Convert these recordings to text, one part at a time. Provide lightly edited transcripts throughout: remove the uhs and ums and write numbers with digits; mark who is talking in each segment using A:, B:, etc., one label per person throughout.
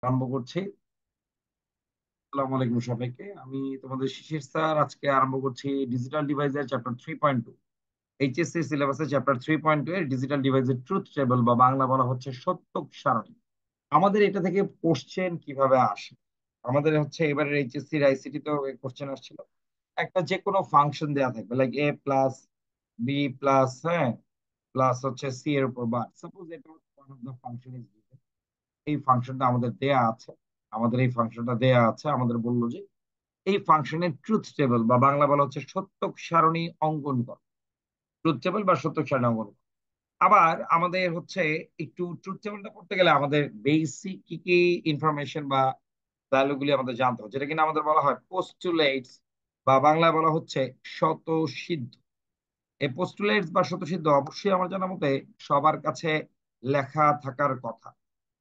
A: আরম্ভ করছি। আসসালামু আলাইকুম সবাইকে। আমি তোমাদের শিশির স্যার। আজকে আরম্ভ করছি ডিজিটাল ডিভাইসের চ্যাপ্টার 3.2। এইচএসসি সিলেবাসের চ্যাপ্টার 3.2 এর ডিজিটাল ডিভাইসের ট্রুথ টেবল বা বাংলা বলা হচ্ছে সত্যক সারণী। আমাদের এটা থেকে কোশ্চেন কিভাবে আসে? আমাদের হচ্ছে এবারের এইচএসসি আইসিটি তো কোশ্চেন আসছিল। একটা যে কোনো ফাংশন দেওয়া থাকবে, like a plus b plus plus হচ্ছে সি এর উপর বার। সাপোজ এটা one of the function is, এই ফাংশনটা আমাদের দেয়া আছে। আমাদের বললো যে এই ফাংশনের ট্রুথ টেবল বা বাংলা বলা হচ্ছে সত্যক সারণী অঙ্কন কর। ট্রুথ টেবল বা সত্যক সারণী অঙ্কন কর। আবার আমাদের হচ্ছে একটু ট্রুথ টেবলটা করতে গেলে আমাদের বেসিক কি কি ইনফরমেশন বা ভ্যালুগুলি আমাদের জানতে হবে, যেটা কিনা আমাদের বলা হয় পোস্টুলেটস বা বাংলায় বলা হচ্ছে স্বতঃসিদ্ধ। এই পোস্টুলেটস বা স্বতঃসিদ্ধ অবশ্যই আমার জানা মতে সবার কাছে লেখা থাকার কথা।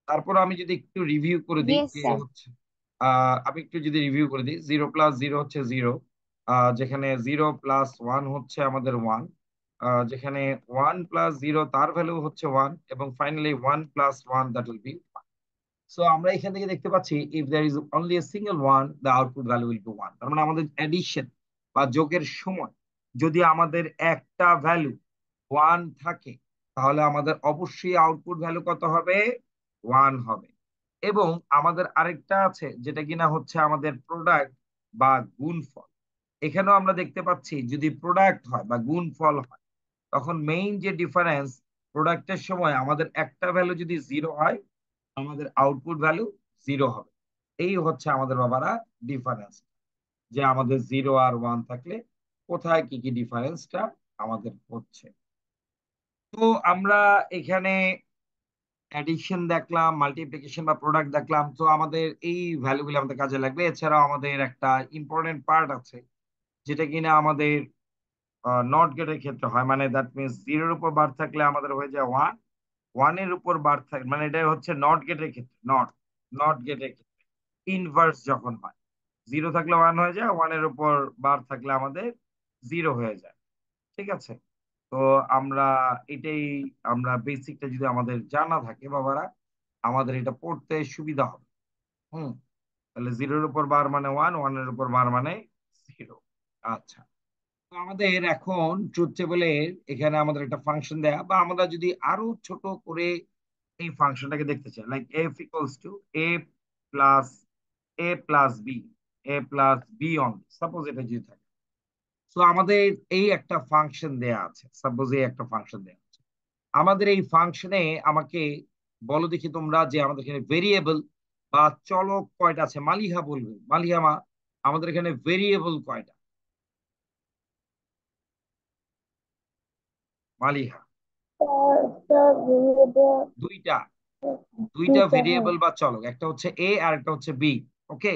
A: তারপর আমি যদি একটু রিভিউ করে দিই
B: ইয়েস
A: যে
B: স্যার।
A: হচ্ছে আমি একটু যদি রিভিউ করে দিই, জিরো প্লাস জিরো হচ্ছে জিরো, যেখানে জিরো প্লাস ওয়ান হচ্ছে আমাদের ওয়ান, যেখানে ওয়ান প্লাস জিরো তার ভ্যালু হচ্ছে ওয়ান, এবং finally one plus one that will be. So আমরা এখান থেকে দেখতে পাচ্ছি if there is only a single one the output value will be one. তার মানে আমাদের এডিশন বা যোগের সময় যদি আমাদের একটা ভ্যালু ওয়ান থাকে, তাহলে আমাদের অবশ্যই আউটপুট ভ্যালু কত হবে? ওয়ান হবে। এবং আমাদের আরেকটা আছে যেটা কিনা হচ্ছে আমাদের প্রোডাক্ট বা গুণফল। এখানেও আমরা দেখতে পাচ্ছি যদি প্রোডাক্ট হয় বা গুণফল হয়, তখন মেইন যে ডিফারেন্স, প্রোডাক্টের সময় আমাদের একটা ভ্যালু যদি জিরো হয়, আমাদের আউটপুট ভ্যালু জিরো হবে। এই হচ্ছে আমাদের বাবারা ডিফারেন্স, যে আমাদের জিরো আর ওয়ান থাকলে কোথায় কি কি ডিফারেন্সটা আমাদের হচ্ছে। তো আমরা এখানে অ্যাডিশন দেখলাম, মাল্টিপ্লিকেশন বা প্রোডাক্ট দেখলাম, তো আমাদের এই ভ্যালুগুলো আমাদের কাজে লাগবে। এছাড়াও আমাদের একটা ইম্পর্টেন্ট পার্ট আছে যেটা কিনা আমাদের নট গেটের ক্ষেত্রে হয়, মানে দ্যাট মিনস জিরোর উপর বার থাকলে আমাদের হয়ে যায় ওয়ান, ওয়ানের উপর বার থাকে, মানে এটা হচ্ছে নট গেটের ক্ষেত্রে, নট নট গেটের ক্ষেত্রে ইনভার্স যখন হয়, জিরো থাকলে ওয়ান হয়ে যায়, ওয়ানের উপর বার থাকলে আমাদের জিরো হয়ে যায়। ঠিক আছে? তো আমরা এটাই, আমরা বেসিকটা যদি আমাদের জানা থাকে বাবারা, আমাদের এটা পড়তে সুবিধা হবে। হুম। তাহলে জিরোর উপর বার মানে ওয়ান, ওয়ানের উপর বার মানে জিরো। আচ্ছা, তো আমাদের এখন ট্রুথ টেবলের এখানে আমাদের একটা ফাংশন দেয়া, বা আমরা যদি আরো ছোট করে এই ফাংশনটাকে দেখতে চাই, like f equals to a plus b, a plus b on, suppose এটা যদি থাকে। তো আমাদের এই একটা ফাংশন দেয়া আছে, সাপোজ এই একটা ফাংশন দেয়া আছে। আমাদের এই ফাংশনে আমাকে বলো দেখি তোমরা, যে আমাদের এখানে ভেরিয়েবল বা চলক কয়টা আছে? মালিহা বলবে, মালিহা মা, আমাদের এখানে ভেরিয়েবল কয়টা? মালিহা। দুইটা। দুইটা
B: দুইটা, হ্যাঁ।
A: ভেরিয়েবল বা চলক, একটা হচ্ছে এ আর একটা হচ্ছে বি। ওকে।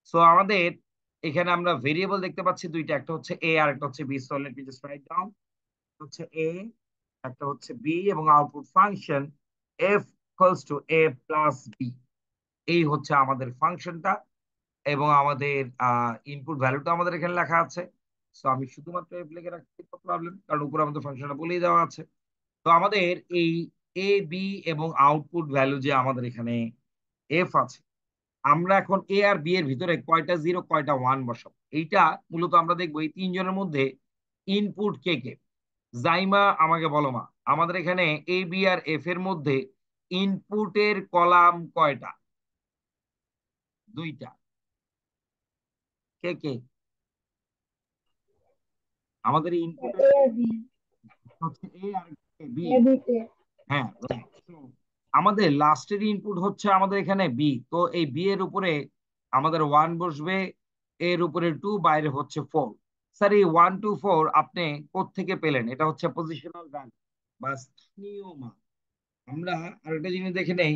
A: সো আমাদের এখানে আমরা ভেরিয়েবল দেখতে পাচ্ছি দুইটা, একটা হচ্ছে এ আর একটা হচ্ছে b. So let me just write down, হচ্ছে এ, একটা হচ্ছে বি, এবং output function f equals to a plus b. এই হচ্ছে আমাদের ফাংশনটা, এবং আমাদের ইনপুট ভ্যালুটা আমাদের এখানে লেখা আছে। সো আমি শুধুমাত্র এফ লিখে রাখছি, তো প্রবলেম, কারণ উপরে আমাদের ফাংশনটা বলেই দেওয়া আছে। তো আমাদের এই এ বি এবং আউটপুট ভ্যালু যে আমাদের এখানে এফ আছে, আমরা এখন এ আর বি এর ভিতরে কয়টা জিরো কয়টা ওয়ান বসাবো, এইটা মূলত আমরা দেখবো এই তিনজনের মধ্যে ইনপুট কে কে। জাইমা আমাকে বলো মা, আমাদের এখানে এ বি আর এফ এর মধ্যে ইনপুটের কলাম কয়টা? দুইটা। কে কে? আমাদের ইনপুটের
B: এ আর বি।
A: হচ্ছে এ আর বি।
B: এ বি তে।
A: হ্যাঁ, right. So, আমাদের লাস্টের ইনপুট হচ্ছে আমাদের এখানে বি, তো এই বি এর উপরে আমাদের ওয়ান বসবে, এর উপরে টু, বাইরে হচ্ছে ফোর। স্যার এই ওয়ান টু ফোর আপনি কোত্থেকে পেলেন? এটা হচ্ছে পজিশনাল ভ্যালু বা স্থানীয় মান। আমরা আরেকটা জিনিস দেখে নেই,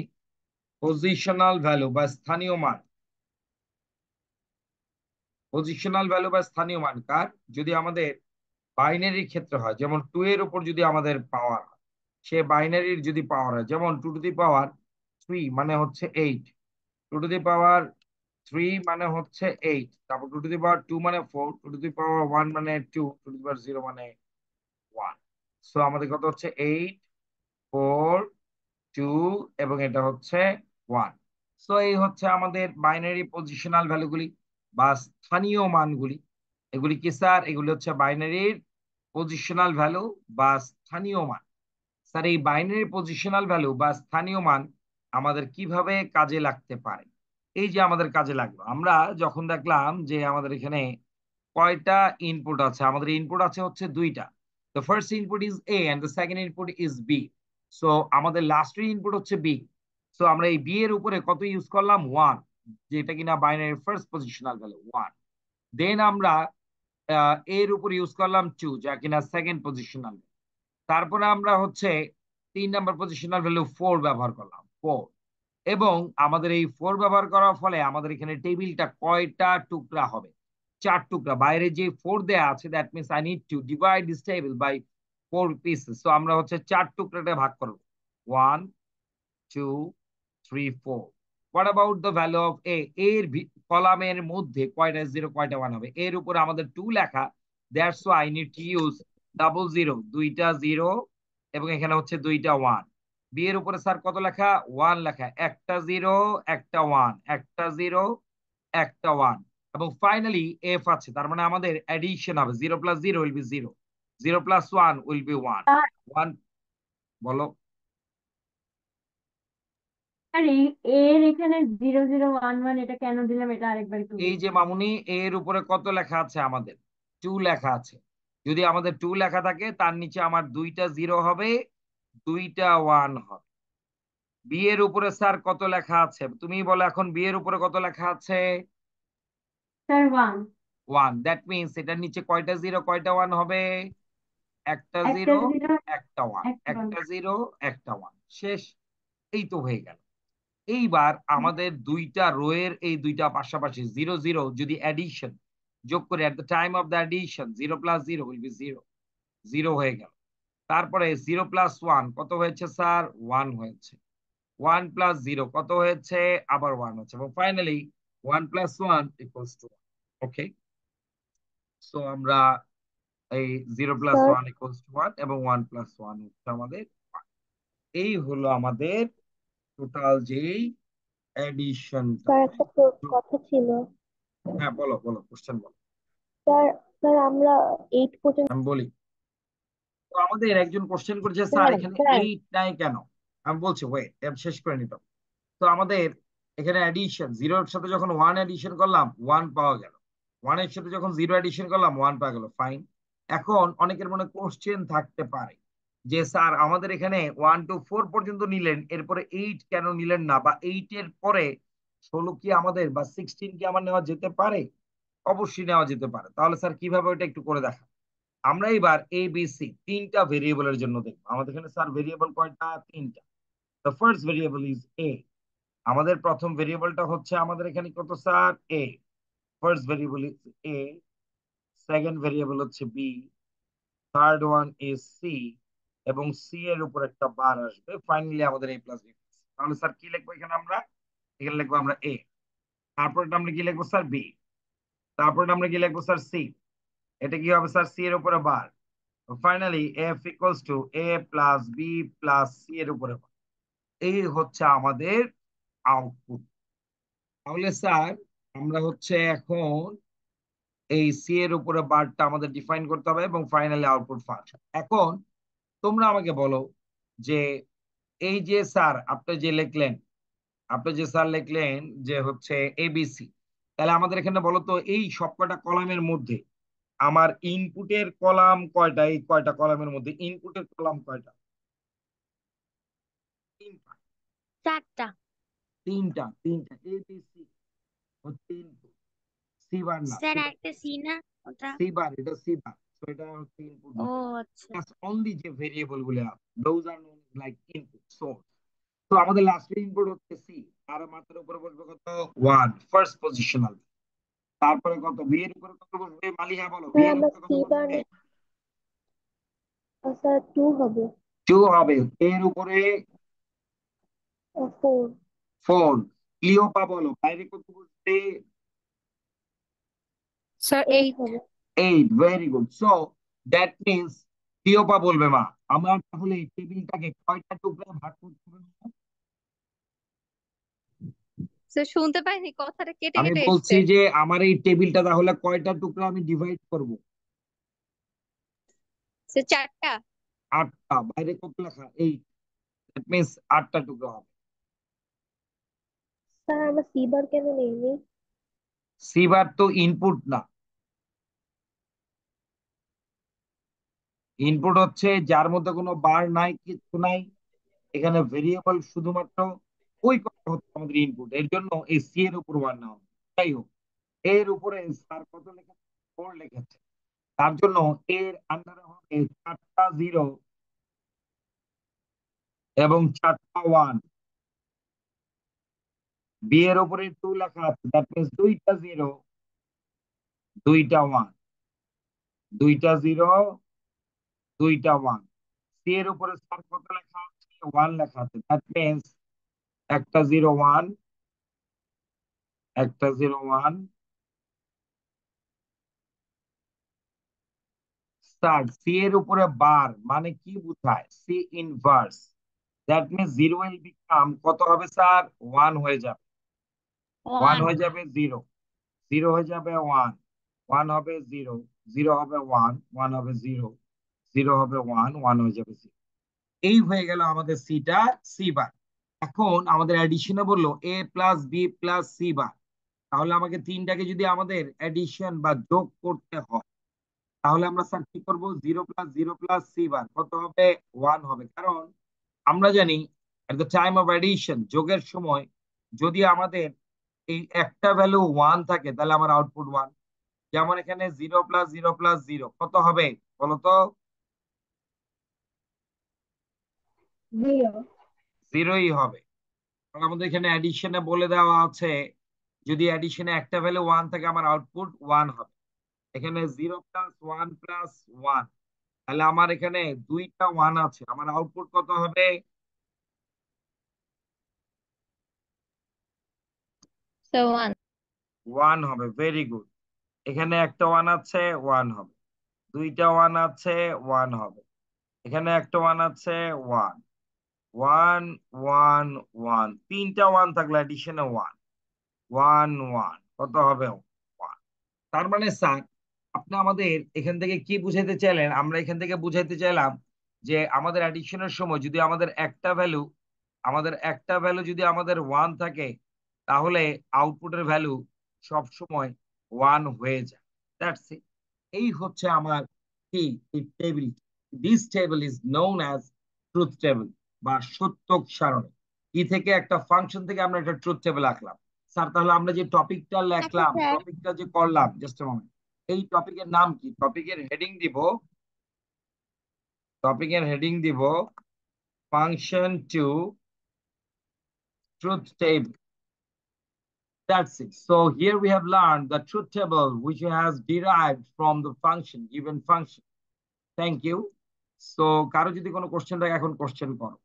A: পজিশনাল ভ্যালু বা স্থানীয় মান। পজিশনাল ভ্যালু বা স্থানীয় মান কার? যদি আমাদের বাইনারির ক্ষেত্রে হয়, যেমন টু এর উপর যদি আমাদের পাওয়ার হয়, সে বাইনারির যদি পাওয়ার হয়, যেমন two to the power three মানে হচ্ছে eight, two to the power three মানে হচ্ছে এইট, তারপর two to the power two মানে four, two to the power one মানে two, two to the power zero মানে ওয়ান। সো আমাদের কত হচ্ছে? এইট, ফোর, টু, এবং এটা হচ্ছে ওয়ান। সো এই হচ্ছে আমাদের বাইনারি পজিশনাল ভ্যালুগুলি বা স্থানীয় মানগুলি। এগুলি কি স্যার? এগুলি হচ্ছে বাইনারির পজিশনাল ভ্যালু বা স্থানীয় মান। স্যার এই বাইনারি পজিশনাল ভ্যালু বা স্থানীয় মান আমাদের কিভাবে কাজে লাগতে পারে? এই যে আমাদের কাজে লাগলো, আমরা যখন দেখলাম যে আমাদের এখানে কয়টা ইনপুট আছে, আমাদের ইনপুট আছে হচ্ছে দুইটা। The first input is a and the second input is b. So আমাদের লাস্টের ইনপুট হচ্ছে বি। সো আমরা এই বি এর উপরে কত ইউজ করলাম? ওয়ান, যেটা কিনা binary first positional value one. Then আমরা এর উপর ইউজ করলাম টু, যা কিনা সেকেন্ড পজিশনাল। তারপরে আমরা হচ্ছে 3 নাম্বার পজিশনাল ভ্যালু 4 ব্যবহার করলাম, 4। এবং আমাদের এই 4 ব্যবহার করার ফলে আমাদের এখানে টেবিলটা কয়টা টুকরা হবে? 4 টুকরা। বাইরে যে 4 দেয়া আছে, that means I need to divide this table by 4 pieces. So আমরা হচ্ছে 4 টুকরাটা ভাগ করব। 1 2 3 4। What about the value of a? এর কলামের মধ্যে কয়টা জিরো কয়টা ওয়ান হবে? এর উপর আমাদের 2 লেখা, that's why I need to use double zero, দুইটা জিরো এবং এখানে হচ্ছে দুইটা ওয়ান। বি এর উপরে স্যার কত লেখা? ওয়ান লেখা, একটা জিরো একটা ওয়ান, একটা জিরো একটা ওয়ান। এবং ফাইনালি এফ আছে, তার মানে আমাদের অ্যাডিশন হবে। Zero plus zero will be zero, zero plus one will be one.
B: Sir
A: one, বলো।
B: স্যার, এর এখানে 0011 এটা কেন দিলাম, এটা আরেকবার একটু
A: এই
B: বলুন।
A: যে মামুনি, এর উপরে কত লেখা আছে? আমাদের টু লেখা আছে। যদি আমাদের টু লেখা থাকে, তার নিচে আমার দুইটা জিরো হবে, দুইটা ওয়ান হবে। বি এর উপরে স্যার কত লেখা আছে? তুমি বলো এখন, বি এর উপরে কত লেখা আছে?
B: Sir one.
A: One. That means এটার নিচে কয়টা জিরো কয়টা ওয়ান হবে? একটা
B: একটা
A: জিরো
B: জিরো
A: একটা ওয়ান,
B: একটা ওয়ান।
A: একটা জিরো একটা ওয়ান, শেষ। এই তো হয়ে গেল। এইবার আমাদের দুইটা রো এর এই দুইটা পাশাপাশি জিরো জিরো যদি অ্যাডিশন যোগ করে, at the time of the addition zero plus zero will be zero, zero হয়ে গেল। তারপরে জিরো প্লাস ওয়ান কত হয়েছে স্যার? ওয়ান হয়েছে। ওয়ান প্লাস জিরো কত হয়েছে? আবার ওয়ান হচ্ছে। এবং finally one plus one equals to one. Okay, so আমরা এই zero plus
C: sir
A: one equals to one এবং ওয়ান প্লাস ওয়ান হচ্ছে আমাদের one। এই হলো আমাদের টোটাল যেই অ্যাডিশনটা।
C: স্যার একটা কথা ছিল।
A: হ্যাঁ বলো বলো, কোশ্চেন বলো।
C: স্যার স্যার আমরা 8 পর্যন্ত।
A: আমি বলি, তো আমাদের একজন কোশ্চেন করেছে, স্যার
B: স্যার
A: এখানে
B: স্যার
A: এইট নাই কেন? আমি বলছি ওয়েট, আমি শেষ করে নিতাম। তো আমাদের এখানে অ্যাডিশন, জিরোর সাথে যখন ওয়ান অ্যাডিশন করলাম ওয়ান পাওয়া গেল, ওয়ানের সাথে যখন জিরো অ্যাডিশন করলাম ওয়ান পাওয়া গেল, ফাইন। এখন অনেকের মনে কোশ্চেন থাকতে পারে যে স্যার আমাদের এখানে 1 to 4 পর্যন্ত নিলেন, এরপরে এইট কেন নিলেন না? বা এইটের পরে 16 কি আমাদের বা 16 কি আমার নেওয়া যেতে পারে? অবশ্যই নেওয়া যেতে পারে। তাহলে স্যার কিভাবে ওইটা একটু করে দেখা। আমরা এবার এ বি সি তিনটা ভেরিয়েবলের জন্য দেখবো। আমাদের এখানে স্যার ভেরিয়েবল কয়টা? তিনটা। The first variable is a. আমাদের প্রথম ভেরিয়েবলটা হচ্ছে আমাদের এখানে কত sir? A. First variable is a, second variable হচ্ছে b, third one is c, এবং সি এর উপর একটা বার আসবে, ফাইনালি আমাদের এ প্লাস বি। তাহলে স্যার কি লিখবো এখানে আমরা? এখানে লিখবো আমরা এ, তারপর আমরা কি লিখবো স্যার? বি, তারপর আমরা কি লিখবো স্যার? সি। এটা কি হবে স্যার? সি এর উপরে bar. Finally f equals to a plus b plus c এর উপরে বার। এই হচ্ছে আমাদের আউটপুট। তাহলে স্যার আমরা হচ্ছে এখন এই সি এর উপরে বারটা আমাদের ডিফাইন করতে হবে এবং ফাইনালি আউটপুট ফাংশন। এখন তোমরা আমাকে বলো যে এই যে স্যার আপনি যে লিখলেন, আপনি যে স্যার লিখলেন যে হচ্ছে এবিসি, তাহলে আমাদের এখানে বলো তো এই সবকটা কলামের মধ্যে আমার ইনপুটের কলাম কয়টা? এই কয়টা কলামের মধ্যে ইনপুটের কলাম কয়টা? তিনটা।
C: চারটা।
A: তিনটা, তিনটা এবিসি হচ্ছে ইনপুট, সি বার না,
C: স্যার একটা সি না ওটা?
A: সি বার, এটা সি বার। তো এটা হচ্ছে ইনপুট
C: ও
A: ভেরিয়েবল।
C: আচ্ছা।
A: জাস্ট অনলি যে ভেরিয়েবল গুলো আছে those are known like input source. তো আমাদের লাস্ট ইনপুট হচ্ছে সি, তার মাত্রার উপরে বসবে কত? One, first positional. তারপরে কত? বি এর উপরে কত বসবে? মালিহা বলো, বি
C: স্যার
A: এর
C: আমার
A: উপরে কত
C: সি বার।
A: বসবে?
C: স্যার 2 হবে।
A: টু হবে। এর উপরে
C: 4।
A: ফোর। ক্লিওপা বলো, বাইরে কত বসবে?
C: স্যার 8 হবে।
A: Eight. Very good. So that means ক্লিওপা বলবে, মা আমার তাহলে এই টেবিলটাকে কয়টা টুকরায় ভাগ করতে হবে?
D: স্যার শুনতে পাইনি, কথাটা কেটে
A: আমি
D: কেটে
A: বলছি
D: এসছে।
A: যে আমার এই টেবিলটা তাহলে কয়টা টুকরা আমি ডিভাইড করব?
D: স্যার 4টা।
A: 8টা। বাইরে কত লেখা? 8। দ্যাট মিন্স 8টা টুকরা হবে।
C: স্যার আমরা সি বার কেন নেইনি?
A: সি বার তো ইনপুট না, ইনপুট হচ্ছে যার মধ্যে কোনো বার নাই, কিছু নাই, এখানে ভেরিয়েবল শুধুমাত্র ওই কথা হচ্ছে আমাদের ইনপুট। এর জন্য এই সি এর উপর ওয়ান নেওয়া হবে। যাই হোক, এর উপরে স্যার কত লিখেছে? 4 লিখেছে। তার জন্য এর আন্ডারে হবে 4টা 0 এবং 4টা 1। বি এর উপরে 2 লেখা আছে, দ্যাট মিন্স 2টা 0 2টা 1, 2টা 0 2টা 1। সি এর উপরে স্যার কত লেখা আছে? 1 লেখা আছে, দ্যাট মিন্স একটা 0 1, একটা 0 1। স্যার সি এর উপরে বার মানে কি বোঝায়? C inverse, that means 0 will become কত হবে স্যার? 1 হয়ে যাবে। 1
B: ওয়ান।
A: হয়ে যাবে 0, 0 হয়ে যাবে 1, 1 হবে 0, 0 হবে 1, 1 হবে 0, 0 হবে 1, 1 হয়ে যাবে 0। এই হয়ে গেল আমাদের সিটা, সি বার। এখন আমাদের অ্যাডিশনে বললো a plus b plus c bar. তাহলে আমাকে তিনটাকে যদি আমাদের অ্যাডিশন বা যোগ করতে হয়, তাহলে আমরা স্যার কি করবো? 0 প্লাস 0 প্লাস সি বার কত হবে? 1 হবে। কারণ আমরা জানি at the time of addition, যোগের সময় যদি আমাদের এই একটা ভ্যালু 1 থাকে তাহলে আমার আউটপুট 1। যেমন এখানে 0 প্লাস 0 প্লাস 0 কত হবে বলতো?
B: 0।
A: 0ই হবে। কারণ আমাদের এখানে অ্যাডিশনে বলে দেওয়া আছে যদি অ্যাডিশনে একটা ভ্যালু 1 থাকে আমার আউটপুট 1 হবে। এখানে 0 প্লাস 1 প্লাস 1, তাহলে আমার এখানে দুইটা 1 আছে, আমার আউটপুট কত হবে?
D: স্যার 1।
A: 1 হবে। Very good. এখানে একটা 1 আছে, 1 হবে। দুইটা 1 আছে, 1 হবে। এখানে একটা 1 আছে, 1 1 1 1। তিনটা 1 থাকলে অ্যাডিশনে 1 1 1 কত হবে? 1। তার মানে স্যার আপনি আমাদের এখান থেকে কি বুঝাইতে চাইলেন? আমরা এখান থেকে বুঝাইতে চাইলাম যে আমাদের অ্যাডিশনের সময় যদি আমাদের একটা ভ্যালু যদি আমাদের 1 থাকে, তাহলে আউটপুটের ভ্যালু সব সময় 1 হয়ে যায়। That's it. এই হচ্ছে আমার কি এই table. This table is known as truth table বা সত্যক সারণী। কি থেকে একটা ফাংশন থেকে আমরা একটা ট্রুথ টেবিল আঁকলাম। স্যার তাহলে আমরা যে টপিকটা
C: আচ্ছা
A: লিখলাম,
C: স্যার,
A: টপিকটা যে করলাম, জাস্ট মোমেন্ট, এই টপিকের নাম কি? টপিকের হেডিং দিব function to truth table. That's it. So here we have learned the truth table which has derived from the function, given function. Thank you. So কারো যদি কোনো কোশ্চেন থাকে এখন কোশ্চেন করো।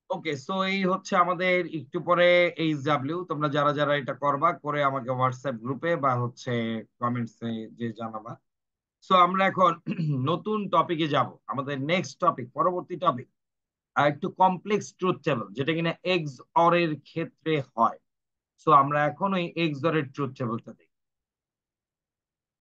A: ওকে, সো এই হচ্ছে আমাদের একটু পরে এইচডব্লিউ। তোমরা যারা যারা এটা করবা করে আমাকে হোয়াটসঅ্যাপ গ্রুপে বা হচ্ছে কমেন্টসে যে জানাবা। সো আমরা এখন নতুন টপিকে যাব। আমাদের নেক্সট টপিক, পরবর্তী টপিক একটু কমপ্লেক্স ট্রুথ টেবল, যেটা কিনা এক্স অর এর ক্ষেত্রে হয়। সো আমরা এখন ওই এক্স অর এর ট্রুথ টেবলটা দেখি।